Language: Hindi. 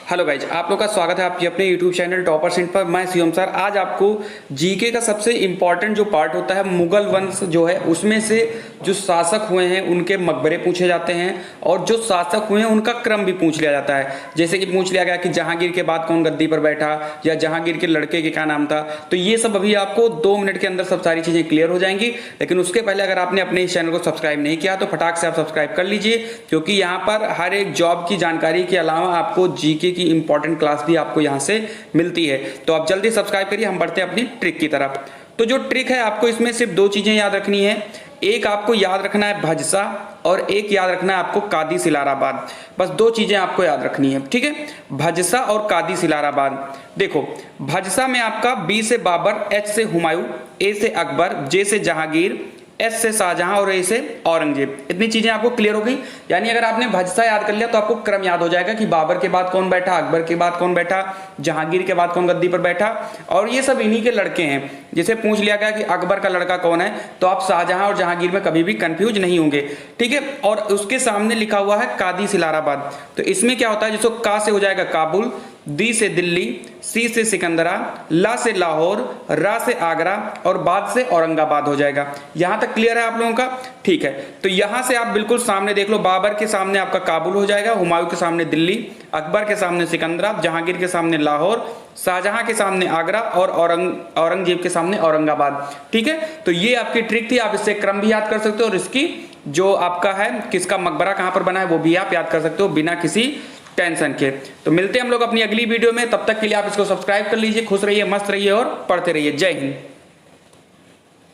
हेलो गाइज, आप लोग का स्वागत है आपके अपने यूट्यूब चैनल टॉपर सेंट पर। मैं शिवम सर। आज आपको जीके का सबसे इम्पॉर्टेंट जो पार्ट होता है, मुगल वंश जो है उसमें से जो शासक हुए हैं उनके मकबरे पूछे जाते हैं और जो शासक हुए हैं उनका क्रम भी पूछ लिया जाता है। जैसे कि पूछ लिया गया कि जहांगीर के बाद कौन गद्दी पर बैठा या जहांगीर के लड़के के क्या नाम था। तो ये सब अभी आपको 2 मिनट के अंदर सब सारी चीज़ें क्लियर हो जाएंगी। लेकिन उसके पहले अगर आपने अपने इस चैनल को सब्सक्राइब नहीं किया तो फटाक से आप सब्सक्राइब कर लीजिए, क्योंकि यहाँ पर हर एक जॉब की जानकारी के अलावा आपको जीके की इंपॉर्टेंट क्लास भी आपको यहां से मिलती है। तो आप जल्दी सब्सक्राइब करिए, हम बढ़ते हैं अपनी ट्रिक की तरफ। तो जो ट्रिक है आपको इसमें सिर्फ 2 चीजें याद रखनी है। एक आपको याद रखना है भजसा और एक याद रखना है आपको कादी सिलाराबाद। बस 2 चीजें आपको याद रखनी है, ठीक है। भजसा और कादी सिलाराबाद। देखो, भजसा में आपका बी से बाबर, एच से हुमायूं, ए से अकबर, जे से जहांगीर, एस से शाहजहां और ए से औरंगजेब। इतनी चीजें आपको क्लियर हो गई। यानी अगर आपने भजसा याद कर लिया तो आपको क्रम याद हो जाएगा कि बाबर के बाद कौन बैठा, अकबर के बाद कौन बैठा, जहांगीर के बाद कौन गद्दी पर बैठा, और ये सब इन्हीं के लड़के हैं। जैसे पूछ लिया गया कि अकबर का लड़का कौन है, तो आप शाहजहां और जहांगीर में कभी भी कंफ्यूज नहीं होंगे, ठीक है। और उसके सामने लिखा हुआ है कादी सिलाराबाद। तो इसमें क्या होता है, जिसको का से हो जाएगा काबुल, दी से दिल्ली, सी से सिकंदरा, ला से लाहौर, रा से आगरा और बाद से औरंगाबाद हो जाएगा। यहां तक क्लियर है आप लोगों का? ठीक है। तो यहां से आप बिल्कुल सामने देख लो, बाबर के सामने आपका काबुल हो जाएगा, हुमायूं के सामने दिल्ली, अकबर के सामने सिकंदरा, जहांगीर के सामने लाहौर, शाहजहां के सामने आगरा और औरंगजेब के सामने औरंगाबाद, ठीक है। तो ये आपकी ट्रिक थी। आप इससे क्रम भी याद कर सकते हो और इसकी जो आपका है किसका मकबरा कहां पर बना है वो भी आप याद कर सकते हो बिना किसी टेंशन के। तो मिलते हैं हम लोग अपनी अगली वीडियो में। तब तक के लिए आप इसको सब्सक्राइब कर लीजिए। खुश रहिए, मस्त रहिए और पढ़ते रहिए। जय हिंद।